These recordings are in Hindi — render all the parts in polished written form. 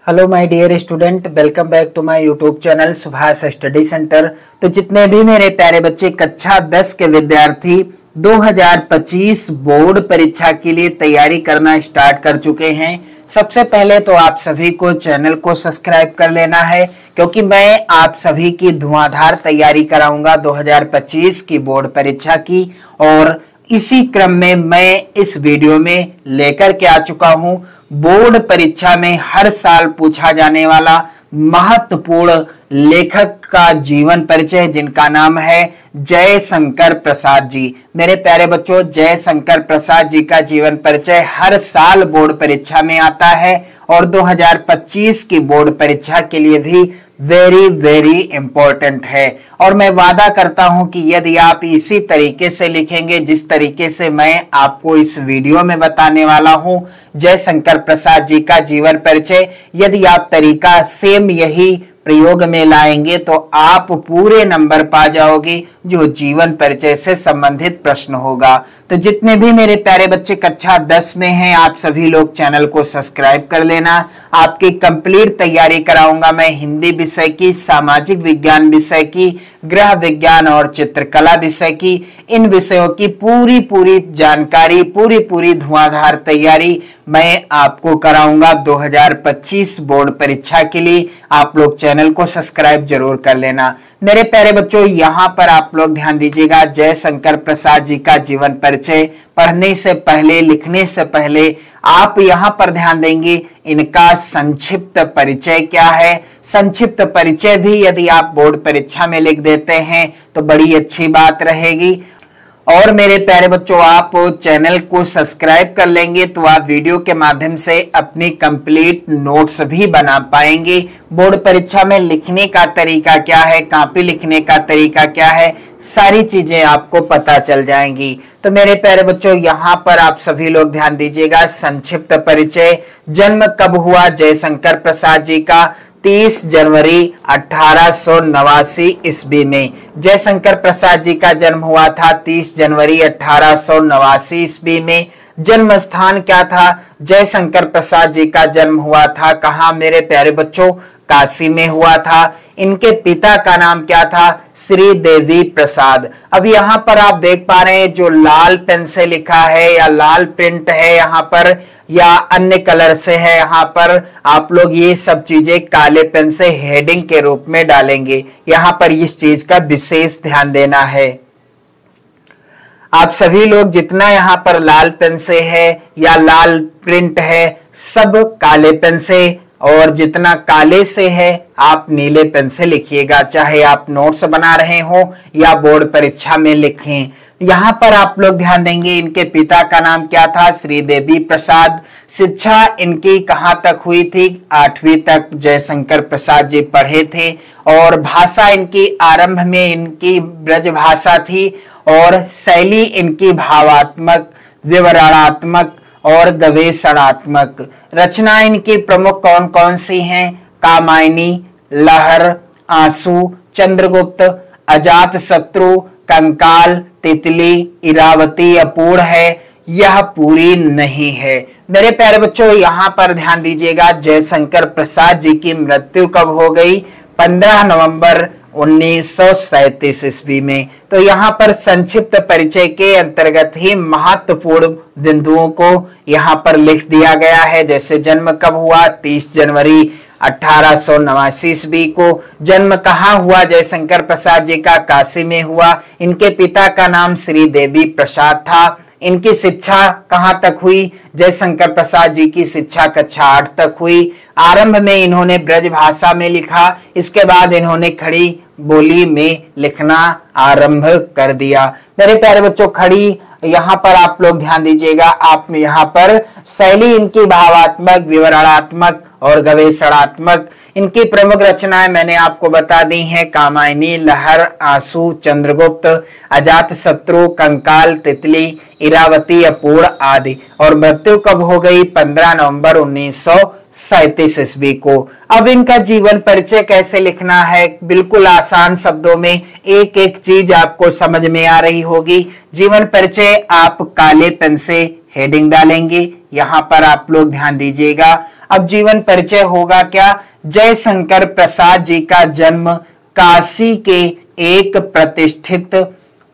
Hello my dear student, welcome back to my YouTube channel Subhash study centre. तो जितने भी मेरे प्यारे बच्चे कक्षा 10 के विद्यार्थी 2025 बोर्ड परीक्षा के लिए तैयारी करना स्टार्ट कर चुके हैं, सबसे पहले तो आप सभी को चैनल को सब्सक्राइब कर लेना है, क्योंकि मैं आप सभी की धुआंधार तैयारी कराऊंगा 2025 की बोर्ड परीक्षा की। और इसी क्रम में मैं इस वीडियो में लेकर के आ चुका हूं बोर्ड परीक्षा में हर साल पूछा जाने वाला महत्वपूर्ण लेखक का जीवन परिचय, जिनका नाम है जयशंकर प्रसाद जी। मेरे प्यारे बच्चों, जयशंकर प्रसाद जी का जीवन परिचय हर साल बोर्ड परीक्षा में आता है और 2025 की बोर्ड परीक्षा के लिए भी वेरी वेरी इंपॉर्टेंट है। और मैं वादा करता हूं कि यदि आप इसी तरीके से लिखेंगे जिस तरीके से मैं आपको इस वीडियो में बताने वाला हूं, जयशंकर प्रसाद जी का जीवन परिचय, यदि आप तरीका सेम यही प्रयोग में लाएंगे तो आप पूरे नंबर पा जाओगे जो जीवन परिचय से संबंधित प्रश्न होगा। तो जितने भी मेरे प्यारे बच्चे कक्षा 10 में हैं, आप सभी लोग चैनल को सब्सक्राइब कर लेना। आपकी कंप्लीट तैयारी कराऊंगा मैं हिंदी विषय की, सामाजिक विज्ञान विषय की, गृह विज्ञान और चित्रकला विषय की। इन विषयों की पूरी जानकारी, पूरी धुआंधार तैयारी मैं आपको कराऊंगा 2025 बोर्ड परीक्षा के लिए। आप लोग चैनल को सब्सक्राइब जरूर कर लेना। मेरे प्यारे बच्चों, यहाँ पर आप लोग ध्यान दीजिएगा, जयशंकर प्रसाद जी का जीवन परिचय पढ़ने से पहले, लिखने से पहले आप यहाँ पर ध्यान देंगे इनका संक्षिप्त परिचय क्या है। संक्षिप्त परिचय भी यदि आप बोर्ड परीक्षा में लिख देते हैं तो बड़ी अच्छी बात रहेगी। और मेरे प्यारे बच्चों, आप चैनल को सब्सक्राइब कर लेंगे तो आप वीडियो के माध्यम से अपनी कंप्लीट नोट्स भी बना पाएंगे। बोर्ड परीक्षा में लिखने का तरीका क्या है, कॉपी लिखने का तरीका क्या है, सारी चीजें आपको पता चल जाएंगी। तो मेरे प्यारे बच्चों, यहाँ पर आप सभी लोग ध्यान दीजिएगा, संक्षिप्त परिचय। जन्म कब हुआ जयशंकर प्रसाद जी का? 30 जनवरी 1889 ईस्वी में जयशंकर प्रसाद जी का जन्म हुआ था 30 जनवरी 1889 ईस्वी में। जन्म स्थान क्या था? जयशंकर प्रसाद जी का जन्म हुआ था कहाँ मेरे प्यारे बच्चों? काशी में हुआ था। इनके पिता का नाम क्या था? श्री देवी प्रसाद। अब यहाँ पर आप देख पा रहे हैं जो लाल पेन से लिखा है या लाल प्रिंट है यहाँ पर या अन्य कलर से है, यहाँ पर आप लोग ये सब चीजें काले पेन से हेडिंग के रूप में डालेंगे। यहाँ पर इस चीज का विशेष ध्यान देना है। आप सभी लोग जितना यहाँ पर लाल पेन से है या लाल प्रिंट है, सब काले पेन से, और जितना काले से है आप नीले पेन से लिखिएगा, चाहे आप नोट्स बना रहे हो या बोर्ड परीक्षा में लिखें। यहाँ पर आप लोग ध्यान देंगे इनके पिता का नाम क्या था? श्री देवी प्रसाद। शिक्षा इनकी कहाँ तक हुई थी? 8वीं तक जयशंकर प्रसाद जी पढ़े थे। और भाषा इनकी आरंभ में इनकी ब्रज भाषा थी और शैली इनकी भावात्मक, विवरणात्मक और गवेषणात्मक। रचना इनकी प्रमुख कौन कौन सी हैं? कामायनी, लहर, आंसू, चंद्रगुप्त, अजात शत्रु, कंकाल, तितली, इरावती अपूर्ण है, यह पूरी नहीं है। मेरे प्यारे बच्चों, यहाँ पर ध्यान दीजिएगा, जयशंकर प्रसाद जी की मृत्यु कब हो गई? 15 नवंबर 1937 ईस्वी में। तो यहाँ पर संक्षिप्त परिचय के अंतर्गत ही महत्वपूर्ण बिंदुओं को यहाँ पर लिख दिया गया है। जैसे जन्म कब हुआ? 30 जनवरी 1889 ईस्वी को। जन्म कहाँ हुआ जयशंकर प्रसाद जी का? काशी में हुआ। इनके पिता का नाम श्री देवी प्रसाद था। इनकी शिक्षा कहाँ तक हुई? जयशंकर प्रसाद जी की शिक्षा कक्षा 8 तक हुई। आरंभ में इन्होंने ब्रज भाषा में लिखा, इसके बाद इन्होंने खड़ी बोली में लिखना आरंभ कर दिया। मेरे प्यारे बच्चों, खड़ी यहाँ पर आप लोग ध्यान दीजिएगा, आप यहाँ पर शैली इनकी भावात्मक, विवरणात्मक और गवेषणात्मक। इनकी प्रमुख रचनाएं मैंने आपको बता दी हैं, कामायनी, लहर, आंसू, चंद्रगुप्त, अजात शत्रु, कंकाल, तितली, इरावती अपूर्ण आदि। और मृत्यु कब हो गई? 15 नवंबर 1937 ईस्वी को। अब इनका जीवन परिचय कैसे लिखना है? बिल्कुल आसान शब्दों में एक एक चीज आपको समझ में आ रही होगी। जीवन परिचय आप काले पेन से हेडिंग डालेंगे। यहाँ पर आप लोग ध्यान दीजिएगा, अब जीवन परिचय होगा क्या? जयशंकर प्रसाद जी का जन्म काशी के एक प्रतिष्ठित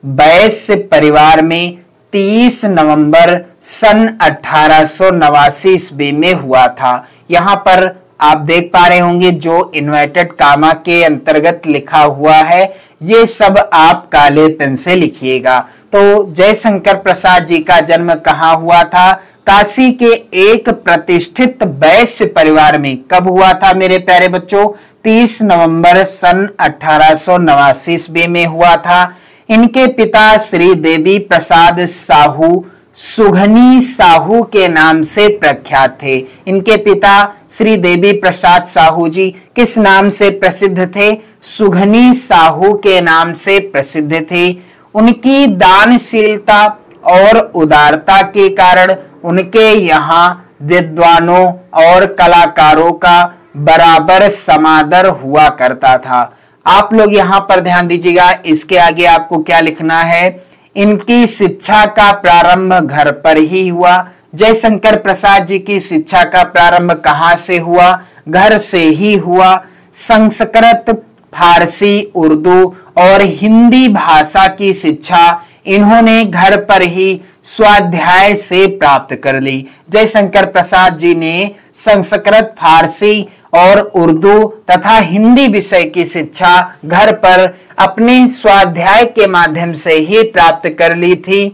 वैश्य परिवार में 30 नवंबर सन 1889 ईस्वी में हुआ था। यहाँ पर आप देख पा रहे होंगे जो इन्वर्टेड कामा के अंतर्गत लिखा हुआ है, ये सब आप काले पेन से लिखिएगा। तो जयशंकर प्रसाद जी का जन्म कहाँ हुआ था? काशी के एक प्रतिष्ठित वैश्य परिवार में। कब हुआ था मेरे प्यारे बच्चों? 30 नवंबर सन 1889 ईस्वी में हुआ था। इनके पिता श्री देवी प्रसाद साहू सुघनी साहू के नाम से प्रख्यात थे। इनके पिता श्री देवी प्रसाद साहू जी किस नाम से प्रसिद्ध थे? सुघनी साहू के नाम से प्रसिद्ध थे। उनकी दानशीलता और उदारता के कारण उनके यहाँ विद्वानों और कलाकारों का बराबर समादर हुआ करता था। आप लोग यहाँ पर ध्यान दीजिएगा, इसके आगे आपको क्या लिखना है? इनकी शिक्षा का प्रारंभ घर पर ही हुआ। जयशंकर प्रसाद जी की शिक्षा का प्रारंभ कहाँ से हुआ? घर से ही हुआ। संस्कृत, फारसी, उर्दू और हिंदी भाषा की शिक्षा इन्होंने घर पर ही स्वाध्याय से प्राप्त कर ली। जयशंकर प्रसाद जी ने संस्कृत, फारसी और उर्दू तथा हिंदी विषय की शिक्षा घर पर अपने स्वाध्याय के माध्यम से ही प्राप्त कर ली थी।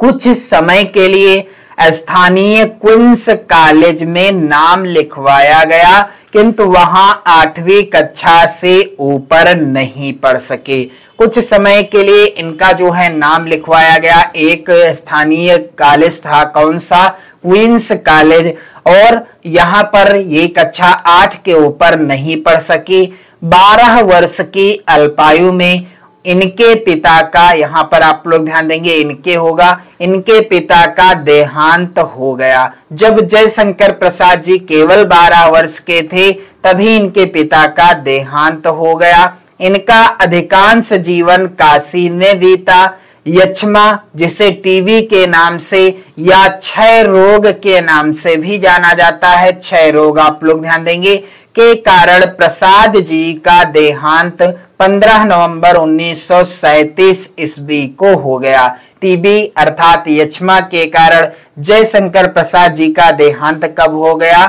कुछ समय के लिए स्थानीय क्वींस कॉलेज में नाम लिखवाया गया, किंतु वहां 8वीं कक्षा से ऊपर नहीं पढ़ सके। कुछ समय के लिए इनका जो है नाम लिखवाया गया, एक स्थानीय कॉलेज था, कौन सा? क्वींस कॉलेज, और यहाँ पर ये कक्षा 8 के ऊपर नहीं पढ़ सकी। 12 वर्ष की अल्पायु में इनके पिता का, यहाँ पर आप लोग ध्यान देंगे इनके होगा, इनके पिता का देहांत हो गया। जब जयशंकर प्रसाद जी केवल 12 वर्ष के थे तभी इनके पिता का देहांत हो गया। इनका अधिकांश जीवन काशी में बीता। यक्ष्मा, जिसे टीबी के नाम से या क्षय रोग के नाम से भी जाना जाता है, क्षय रोग आप लोग ध्यान देंगे, के कारण प्रसाद जी का देहांत 15 नवंबर 1937 ईस्वी को हो गया। टीबी अर्थात यक्ष्मा के कारण जयशंकर प्रसाद जी का देहांत कब हो गया?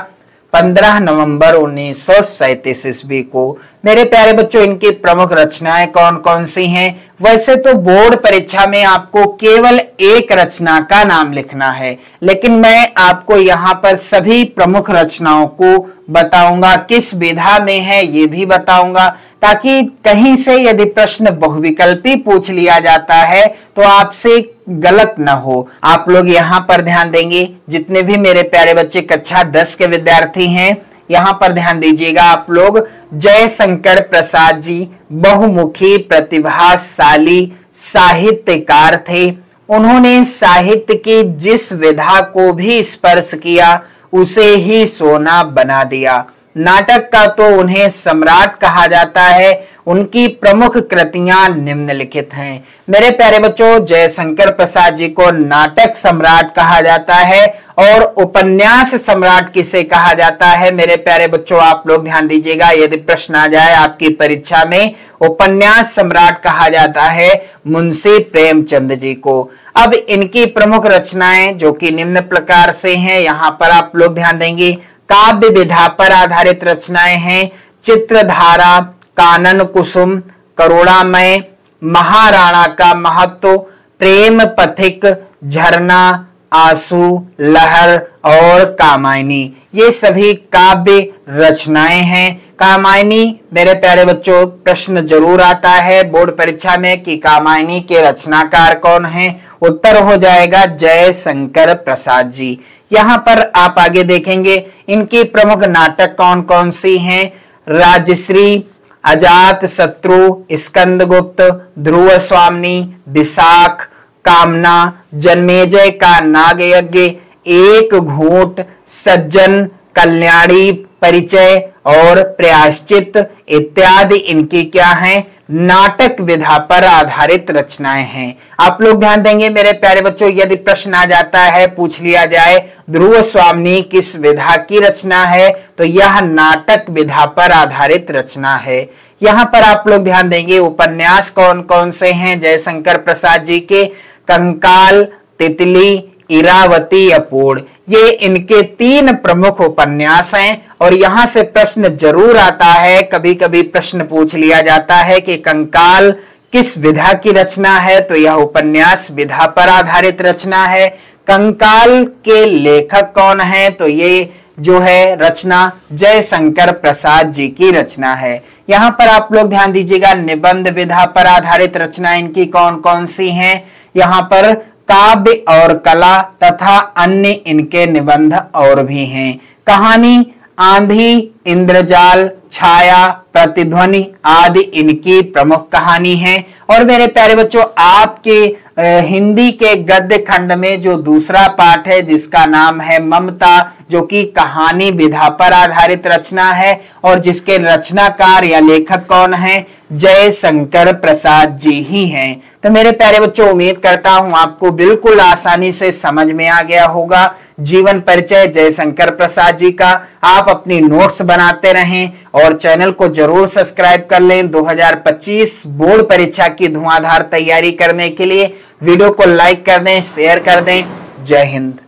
15 नवंबर 1937 ईस्वी को। मेरे प्यारे बच्चों, इनकी प्रमुख रचनाएं कौन कौन सी हैं? वैसे तो बोर्ड परीक्षा में आपको केवल एक रचना का नाम लिखना है, लेकिन मैं आपको यहाँ पर सभी प्रमुख रचनाओं को बताऊंगा, किस विधा में है ये भी बताऊंगा, ताकि कहीं से यदि प्रश्न बहुविकल्पी पूछ लिया जाता है तो आपसे गलत ना हो। आप लोग यहाँ पर ध्यान देंगे, जितने भी मेरे प्यारे बच्चे कक्षा 10 के विद्यार्थी हैं, यहाँ पर ध्यान दीजिएगा आप लोग। जयशंकर प्रसाद जी बहुमुखी प्रतिभाशाली साहित्यकार थे। उन्होंने साहित्य की जिस विधा को भी स्पर्श किया उसे ही सोना बना दिया। नाटक का तो उन्हें सम्राट कहा जाता है। उनकी प्रमुख कृतियां निम्नलिखित हैं। मेरे प्यारे बच्चों, जयशंकर प्रसाद जी को नाटक सम्राट कहा जाता है और उपन्यास सम्राट किसे कहा जाता है? मेरे प्यारे बच्चों, आप लोग ध्यान दीजिएगा, यदि प्रश्न आ जाए आपकी परीक्षा में, उपन्यास सम्राट कहा जाता है मुंशी प्रेमचंद जी को। अब इनकी प्रमुख रचनाएं जो कि निम्न प्रकार से हैं, यहाँ पर आप लोग ध्यान देंगे। काव्य विधा पर आधारित रचनाएं हैं। चित्रधारा, कानन कुसुम, करुणामय, महाराणा का महत्व, प्रेम पथिक, झरना, आंसू, लहर और कामायनी, ये सभी काव्य रचनाएं हैं। कामायनी, मेरे प्यारे बच्चों, प्रश्न जरूर आता है बोर्ड परीक्षा में कि कामायनी के रचनाकार कौन हैं? उत्तर हो जाएगा जयशंकर प्रसाद जी। यहाँ पर आप आगे देखेंगे इनकी प्रमुख नाटक कौन कौन सी हैं? राजश्री, अजात शत्रु, स्कंदगुप्त, ध्रुव स्वामिनी, विशाख, कामना, जन्मेजय का नागयज्ञ, एक घूंट, सज्जन, कल्याणी, परिचय और प्रायश्चित इत्यादि इनकी क्या हैं? नाटक विधा पर आधारित रचनाएं हैं। आप लोग ध्यान देंगे मेरे प्यारे बच्चों, यदि प्रश्न आ जाता है, पूछ लिया जाए ध्रुव स्वामिनी किस विधा की रचना है, तो यह नाटक विधा पर आधारित रचना है। यहाँ पर आप लोग ध्यान देंगे उपन्यास कौन कौन से हैं, जयशंकर प्रसाद जी के कंकाल, तितली, इरावती, अपूर्ण, ये इनके 3 प्रमुख उपन्यास हैं। और यहां से प्रश्न जरूर आता है, कभी कभी प्रश्न पूछ लिया जाता है कि कंकाल किस विधा की रचना है, तो यह उपन्यास विधा पर आधारित रचना है। कंकाल के लेखक कौन है, तो ये जो है रचना जयशंकर प्रसाद जी की रचना है। यहां पर आप लोग ध्यान दीजिएगा निबंध विधा पर आधारित रचना इनकी कौन कौन सी हैं। यहाँ पर काव्य और कला तथा अन्य इनके निबंध और भी हैं। कहानी आंधी, इंद्रजाल, छाया, प्रतिध्वनि आदि इनकी प्रमुख कहानी है। और मेरे प्यारे बच्चों, आपके हिंदी के गद्य खंड में जो दूसरा पाठ है जिसका नाम है ममता, जो कि कहानी विधा पर आधारित रचना है और जिसके रचनाकार या लेखक कौन है, जयशंकर प्रसाद जी ही हैं। तो मेरे प्यारे बच्चों, उम्मीद करता हूं आपको बिल्कुल आसानी से समझ में आ गया होगा जीवन परिचय जयशंकर प्रसाद जी का। आप अपनी नोट्स बनाते रहें और चैनल को जरूर सब्सक्राइब कर लें। 2025 बोर्ड परीक्षा की धुआंधार तैयारी करने के लिए वीडियो को लाइक कर दें, शेयर कर दें। जय हिंद।